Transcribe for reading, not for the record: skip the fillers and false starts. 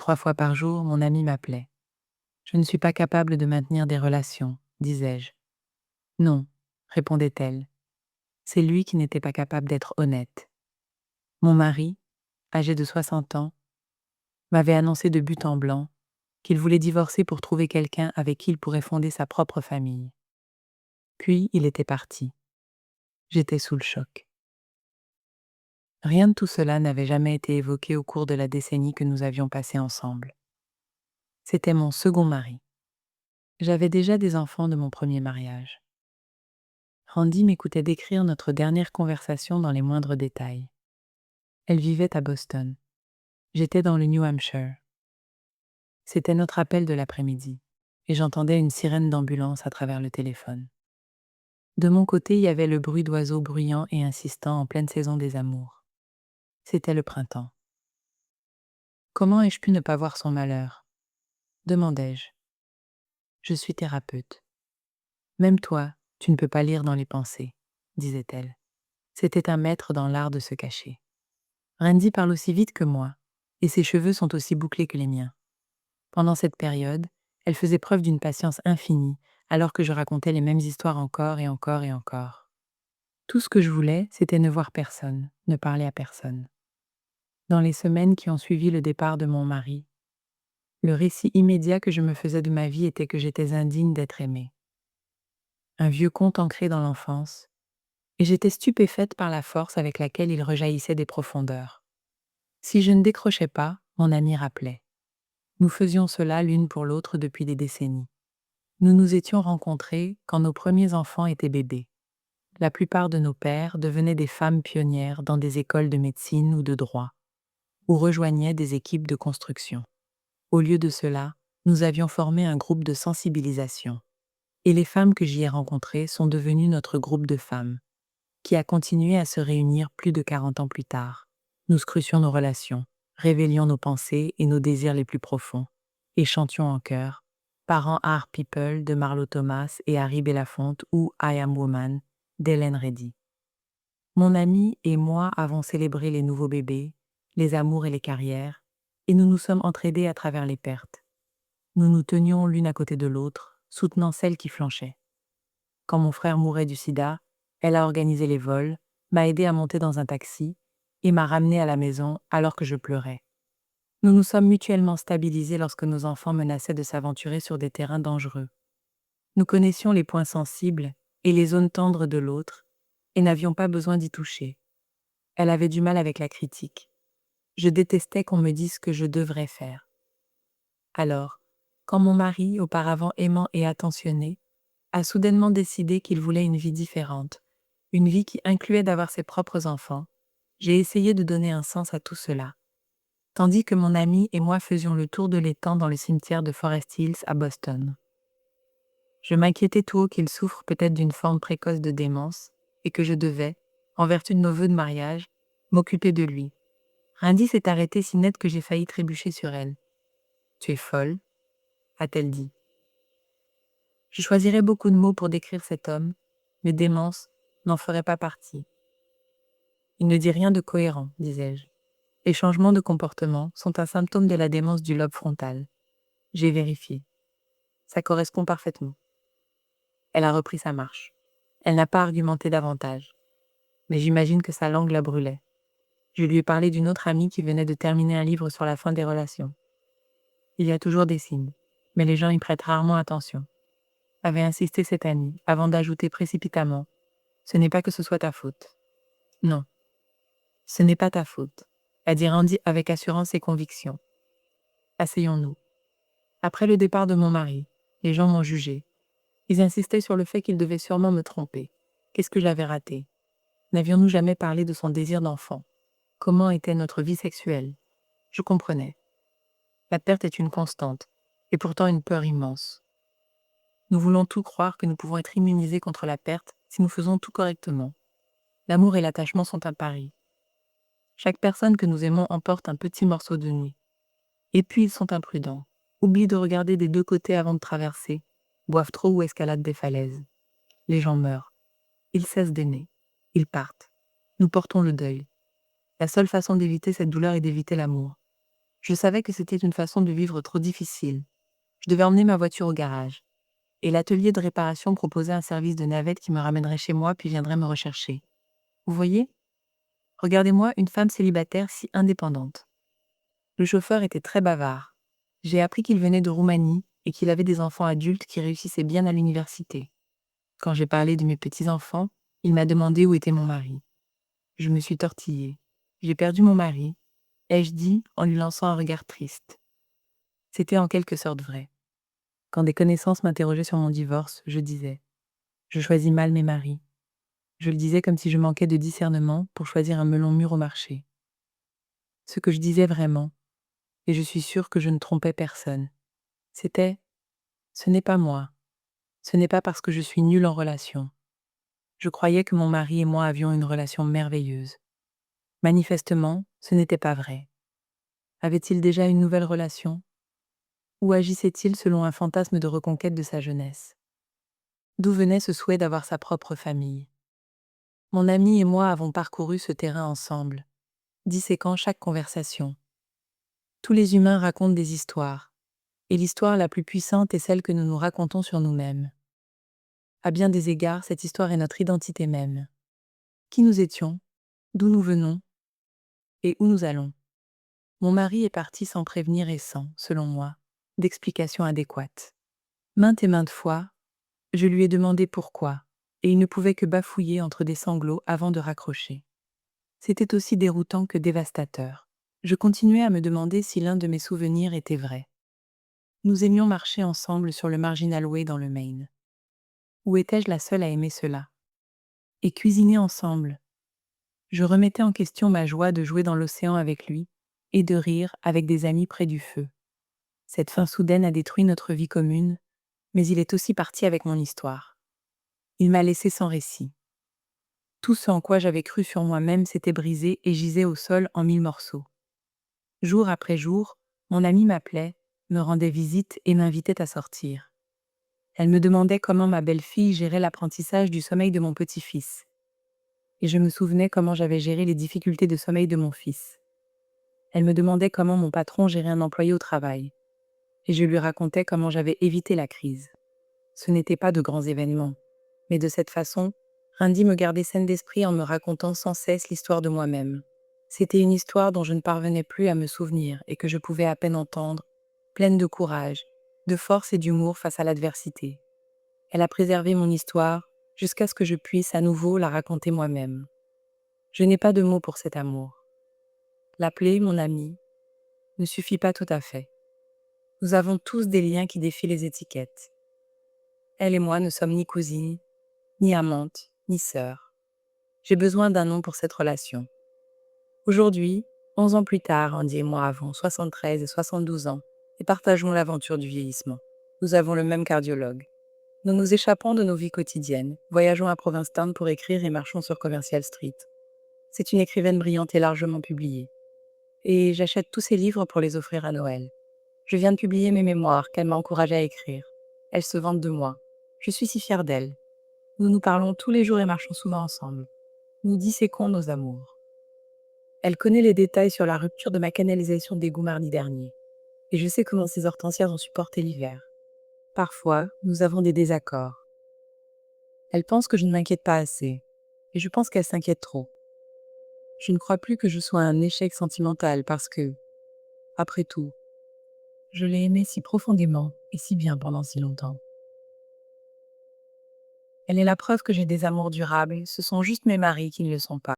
3 fois par jour, mon ami m'appelait. Je ne suis pas capable de maintenir des relations, disais-je. Non, répondait-elle. C'est lui qui n'était pas capable d'être honnête. Mon mari, âgé de 60 ans, m'avait annoncé de but en blanc qu'il voulait divorcer pour trouver quelqu'un avec qui il pourrait fonder sa propre famille. Puis il était parti. J'étais sous le choc. Rien de tout cela n'avait jamais été évoqué au cours de la décennie que nous avions passée ensemble. C'était mon second mari. J'avais déjà des enfants de mon premier mariage. Randy m'écoutait décrire notre dernière conversation dans les moindres détails. Elle vivait à Boston. J'étais dans le New Hampshire. C'était notre appel de l'après-midi, et j'entendais une sirène d'ambulance à travers le téléphone. De mon côté, il y avait le bruit d'oiseaux bruyants et insistants en pleine saison des amours. C'était le printemps. Comment ai-je pu ne pas voir son malheur? Demandai-je. Je suis thérapeute. Même toi, tu ne peux pas lire dans les pensées, disait-elle. C'était un maître dans l'art de se cacher. Randy parle aussi vite que moi, et ses cheveux sont aussi bouclés que les miens. Pendant cette période, elle faisait preuve d'une patience infinie, alors que je racontais les mêmes histoires encore et encore et encore. Tout ce que je voulais, c'était ne voir personne, ne parler à personne. Dans les semaines qui ont suivi le départ de mon mari, le récit immédiat que je me faisais de ma vie était que j'étais indigne d'être aimée. Un vieux conte ancré dans l'enfance, et j'étais stupéfaite par la force avec laquelle il rejaillissait des profondeurs. Si je ne décrochais pas, mon ami rappelait. Nous faisions cela l'une pour l'autre depuis des décennies. Nous nous étions rencontrés quand nos premiers enfants étaient bébés. La plupart de nos pères devenaient des femmes pionnières dans des écoles de médecine ou de droit, ou rejoignaient des équipes de construction. Au lieu de cela, nous avions formé un groupe de sensibilisation. Et les femmes que j'y ai rencontrées sont devenues notre groupe de femmes, qui a continué à se réunir plus de 40 ans plus tard. Nous scrutions nos relations, révélions nos pensées et nos désirs les plus profonds, et chantions en chœur, Parents Are People de Marlo Thomas et Harry Belafonte ou I Am Woman d'Hélène Reddy. Mon ami et moi avons célébré les nouveaux bébés, les amours et les carrières, et nous nous sommes entraidés à travers les pertes. Nous nous tenions l'une à côté de l'autre, soutenant celle qui flanchait. Quand mon frère mourait du sida, elle a organisé les vols, m'a aidé à monter dans un taxi et m'a ramené à la maison alors que je pleurais. Nous nous sommes mutuellement stabilisés lorsque nos enfants menaçaient de s'aventurer sur des terrains dangereux. Nous connaissions les points sensibles et les zones tendres de l'autre et n'avions pas besoin d'y toucher. Elle avait du mal avec la critique. Je détestais qu'on me dise ce que je devrais faire. Alors, quand mon mari, auparavant aimant et attentionné, a soudainement décidé qu'il voulait une vie différente, une vie qui incluait d'avoir ses propres enfants, j'ai essayé de donner un sens à tout cela, tandis que mon ami et moi faisions le tour de l'étang dans le cimetière de Forest Hills à Boston. Je m'inquiétais tout haut qu'il souffre peut-être d'une forme précoce de démence, et que je devais, en vertu de nos vœux de mariage, m'occuper de lui. Randy s'est arrêtée si net que j'ai failli trébucher sur elle. « Tu es folle », a-t-elle dit. Je choisirais beaucoup de mots pour décrire cet homme, mais démence n'en ferait pas partie. Il ne dit rien de cohérent, disais-je. Les changements de comportement sont un symptôme de la démence du lobe frontal. J'ai vérifié. Ça correspond parfaitement. Elle a repris sa marche. Elle n'a pas argumenté davantage. Mais j'imagine que sa langue la brûlait. Je lui ai parlé d'une autre amie qui venait de terminer un livre sur la fin des relations. Il y a toujours des signes, mais les gens y prêtent rarement attention. Avait insisté cette amie, avant d'ajouter précipitamment « Ce n'est pas que ce soit ta faute. » Non, ce n'est pas ta faute, a dit Randy avec assurance et conviction. Asseyons-nous. Après le départ de mon mari, les gens m'ont jugé. Ils insistaient sur le fait qu'ils devaient sûrement me tromper. Qu'est-ce que j'avais raté? N'avions-nous jamais parlé de son désir d'enfant? Comment était notre vie sexuelle? Je comprenais. La perte est une constante, et pourtant une peur immense. Nous voulons tout croire que nous pouvons être immunisés contre la perte si nous faisons tout correctement. L'amour et l'attachement sont un pari. Chaque personne que nous aimons emporte un petit morceau de nuit. Et puis ils sont imprudents, oublient de regarder des deux côtés avant de traverser, boivent trop ou escaladent des falaises. Les gens meurent. Ils cessent d'aimer. Ils partent. Nous portons le deuil. La seule façon d'éviter cette douleur est d'éviter l'amour. Je savais que c'était une façon de vivre trop difficile. Je devais emmener ma voiture au garage. Et l'atelier de réparation proposait un service de navette qui me ramènerait chez moi puis viendrait me rechercher. Vous voyez? Regardez-moi une femme célibataire si indépendante. Le chauffeur était très bavard. J'ai appris qu'il venait de Roumanie et qu'il avait des enfants adultes qui réussissaient bien à l'université. Quand j'ai parlé de mes petits-enfants, il m'a demandé où était mon mari. Je me suis tortillée. J'ai perdu mon mari, ai-je dit en lui lançant un regard triste. C'était en quelque sorte vrai. Quand des connaissances m'interrogeaient sur mon divorce, je disais « Je choisis mal mes maris ». Je le disais comme si je manquais de discernement pour choisir un melon mûr au marché. Ce que je disais vraiment, et je suis sûre que je ne trompais personne, c'était « Ce n'est pas moi. Ce n'est pas parce que je suis nulle en relation. Je croyais que mon mari et moi avions une relation merveilleuse. Manifestement, ce n'était pas vrai. Avait-il déjà une nouvelle relation? Ou agissait-il selon un fantasme de reconquête de sa jeunesse? D'où venait ce souhait d'avoir sa propre famille? Mon ami et moi avons parcouru ce terrain ensemble, disséquant chaque conversation. Tous les humains racontent des histoires, et l'histoire la plus puissante est celle que nous nous racontons sur nous-mêmes. À bien des égards, cette histoire est notre identité même. Qui nous étions, d'où nous venons, et où nous allons. Mon mari est parti sans prévenir et sans, selon moi, d'explication adéquate. Maintes et maintes fois, je lui ai demandé pourquoi, et il ne pouvait que bafouiller entre des sanglots avant de raccrocher. C'était aussi déroutant que dévastateur. Je continuais à me demander si l'un de mes souvenirs était vrai. Nous aimions marcher ensemble sur le Marginal Way dans le Maine. Ou étais-je la seule à aimer cela? Et cuisiner ensemble. Je remettais en question ma joie de jouer dans l'océan avec lui et de rire avec des amis près du feu. Cette fin soudaine a détruit notre vie commune, mais il est aussi parti avec mon histoire. Il m'a laissé sans récit. Tout ce en quoi j'avais cru sur moi-même s'était brisé et gisait au sol en mille morceaux. Jour après jour, mon amie m'appelait, me rendait visite et m'invitait à sortir. Elle me demandait comment ma belle-fille gérait l'apprentissage du sommeil de mon petit-fils. Et je me souvenais comment j'avais géré les difficultés de sommeil de mon fils. Elle me demandait comment mon patron gérait un employé au travail. Et je lui racontais comment j'avais évité la crise. Ce n'étaient pas de grands événements. Mais de cette façon, Randy me gardait saine d'esprit en me racontant sans cesse l'histoire de moi-même. C'était une histoire dont je ne parvenais plus à me souvenir et que je pouvais à peine entendre, pleine de courage, de force et d'humour face à l'adversité. Elle a préservé mon histoire jusqu'à ce que je puisse à nouveau la raconter moi-même. Je n'ai pas de mots pour cet amour. L'appeler mon ami ne suffit pas tout à fait. Nous avons tous des liens qui défient les étiquettes. Elle et moi ne sommes ni cousines, ni amantes, ni sœurs. J'ai besoin d'un nom pour cette relation. Aujourd'hui, 11 ans plus tard, Andy et moi avons 73 et 72 ans et partageons l'aventure du vieillissement. Nous avons le même cardiologue. Nous nous échappons de nos vies quotidiennes, voyageons à Provincetown pour écrire et marchons sur Commercial Street. C'est une écrivaine brillante et largement publiée. Et j'achète tous ses livres pour les offrir à Noël. Je viens de publier mes mémoires qu'elle m'a encouragée à écrire. Elle se vante de moi. Je suis si fière d'elle. Nous nous parlons tous les jours et marchons souvent ensemble. Nous disséquons nos amours. Elle connaît les détails sur la rupture de ma canalisation d'égout mardi dernier. Et je sais comment ces hortensias ont supporté l'hiver. Parfois, nous avons des désaccords. Elle pense que je ne m'inquiète pas assez. Et je pense qu'elle s'inquiète trop. Je ne crois plus que je sois un échec sentimental parce que, après tout, je l'ai aimée si profondément et si bien pendant si longtemps. Elle est la preuve que j'ai des amours durables, ce sont juste mes maris qui ne le sont pas.